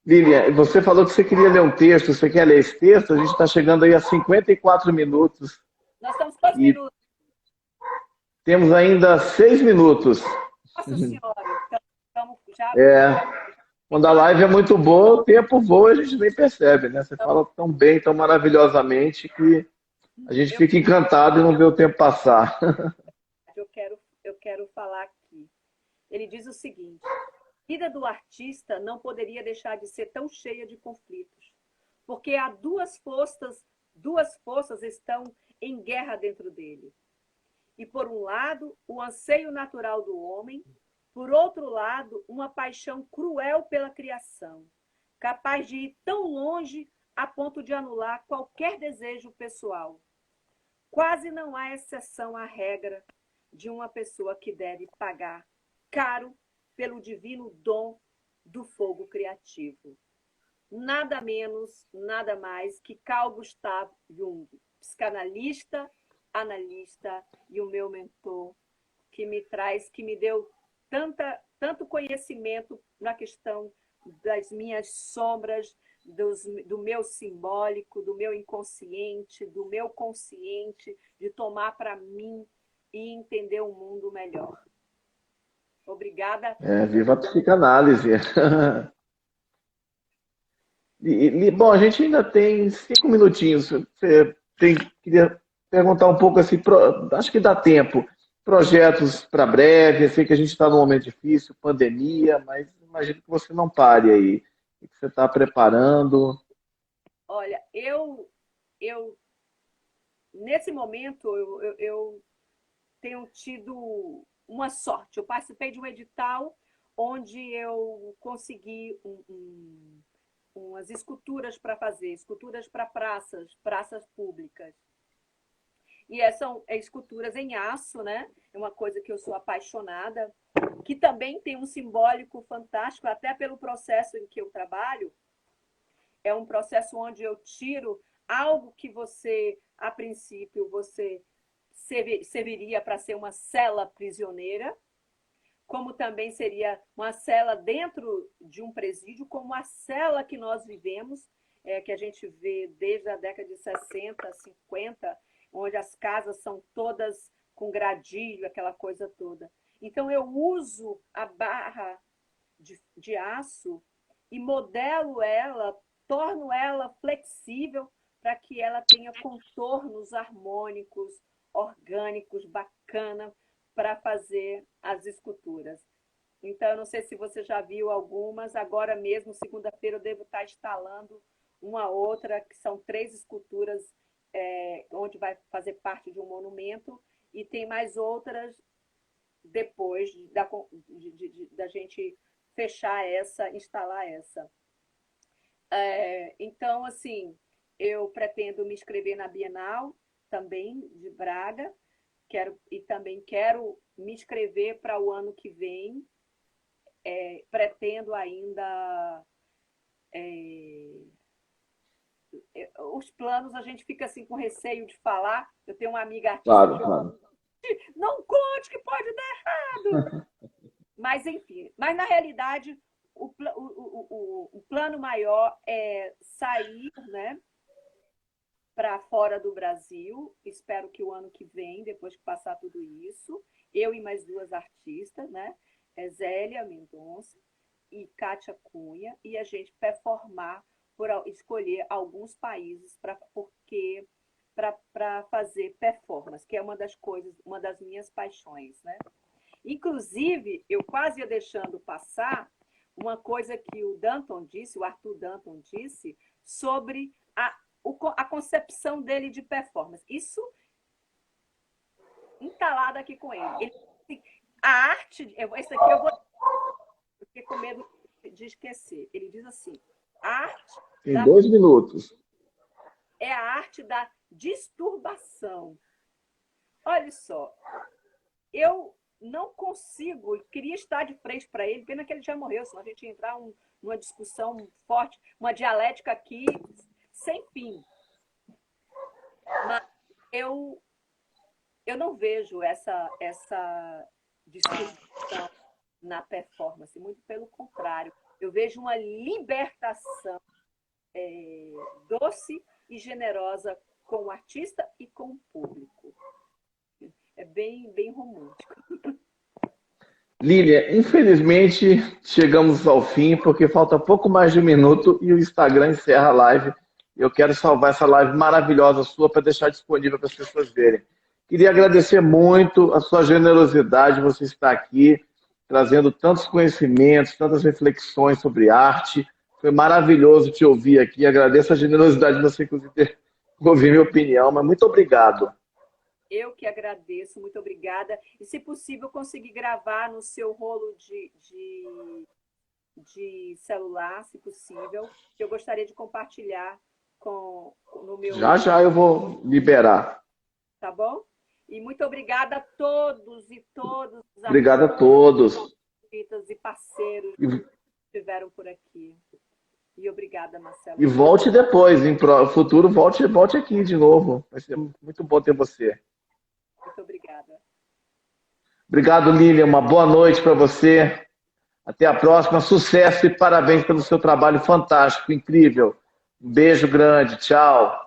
Lilian, você falou que você queria ler um texto, você quer ler esse texto? A gente está chegando aí a 54 minutos. Nós estamos quantos minutos? Temos ainda 6 minutos. Nossa Senhora, estamos já... Quando a live é muito boa, o tempo voa e a gente nem percebe, né? Você fala tão bem, tão maravilhosamente que a gente fica encantado e não vê o tempo passar. Eu quero falar aqui. Ele diz o seguinte: a vida do artista não poderia deixar de ser tão cheia de conflitos, porque há duas forças estão em guerra dentro dele. E por um lado, o anseio natural do homem, por outro lado, uma paixão cruel pela criação, capaz de ir tão longe a ponto de anular qualquer desejo pessoal. Quase não há exceção à regra de uma pessoa que deve pagar caro pelo divino dom do fogo criativo. Nada menos, nada mais que Carl Gustav Jung, psicanalista, analista e o meu mentor, que me deu tanto conhecimento na questão das minhas sombras, do meu simbólico, do meu inconsciente, do meu consciente, de tomar para mim e entender o mundo melhor. Obrigada. Viva a psicanálise. Bom, a gente ainda tem 5 minutinhos. Queria perguntar um pouco assim, acho que dá tempo. Projetos para breve, eu sei que a gente está num momento difícil, pandemia, mas imagino que você não pare aí. O que você está preparando? Olha, eu nesse momento, eu tenho tido uma sorte. Eu participei de um edital onde eu consegui umas esculturas para fazer, esculturas para praças públicas. E são esculturas em aço, né? É uma coisa que eu sou apaixonada, que também tem um simbólico fantástico, até pelo processo em que eu trabalho. É um processo onde eu tiro algo que você, a princípio, você serviria para ser uma cela prisioneira, como também seria uma cela dentro de um presídio, como a cela que nós vivemos, que a gente vê desde a década de 60, 50, onde as casas são todas com gradilho, aquela coisa toda. Então, eu uso a barra de aço e modelo ela, torno ela flexível para que ela tenha contornos harmônicos, orgânicos, bacana, para fazer as esculturas. Então, eu não sei se você já viu algumas, agora mesmo, segunda-feira, eu devo estar instalando uma outra, que são 3 esculturas, onde vai fazer parte de um monumento, e tem mais outras depois da gente fechar essa, instalar essa. Então, assim, eu pretendo me inscrever na Bienal, também, de Braga, e também quero me inscrever para o ano que vem. Pretendo ainda... os planos, a gente fica assim com receio de falar. Eu tenho uma amiga artista Claro, que claro. não conte que pode dar errado. Mas, enfim, mas na realidade, o plano maior é sair, né, para fora do Brasil. Espero que o ano que vem, depois que passar tudo isso, eu e mais 2 artistas, né, Zélia Mendonça e Kátia Cunha, e a gente performar, escolher alguns países para fazer performance, que é uma das coisas, uma das minhas paixões, né? Inclusive, eu quase ia deixando passar uma coisa que o Danton disse, o Arthur Danton disse, sobre a concepção dele de performance. Isso entalado aqui com ele. A arte, esse aqui eu vou... Eu fiquei com medo de esquecer. Ele diz assim, a arte... Em 2 minutos. É a arte da disturbação. Olha só, eu não consigo, eu queria estar de frente para ele, pena que ele já morreu, senão a gente ia entrar numa discussão forte, uma dialética aqui sem fim. Mas eu não vejo essa discussão na performance, muito pelo contrário. Eu vejo uma libertação doce e generosa com o artista e com o público. É bem, bem romântico. Lília, infelizmente chegamos ao fim, porque falta pouco mais de 1 minuto e o Instagram encerra a live. Eu quero salvar essa live maravilhosa sua para deixar disponível para as pessoas verem. Queria agradecer muito a sua generosidade, você estar aqui, trazendo tantos conhecimentos, tantas reflexões sobre arte. Foi maravilhoso te ouvir aqui. Agradeço a generosidade de você, inclusive, ter ouvido minha opinião, mas muito obrigado. Eu que agradeço, muito obrigada. E, se possível, conseguir gravar no seu rolo de celular, se possível, que eu gostaria de compartilhar no meu... Já eu vou liberar. Tá bom? E muito obrigada a todos e todas. Obrigado a todos. E parceiros que estiveram por aqui. E obrigada, Marcelo. E volte depois, em futuro, volte aqui de novo. Vai ser muito bom ter você. Muito obrigada. Obrigado, Lília. Uma boa noite para você. Até a próxima. Sucesso e parabéns pelo seu trabalho fantástico, incrível. Um beijo grande. Tchau.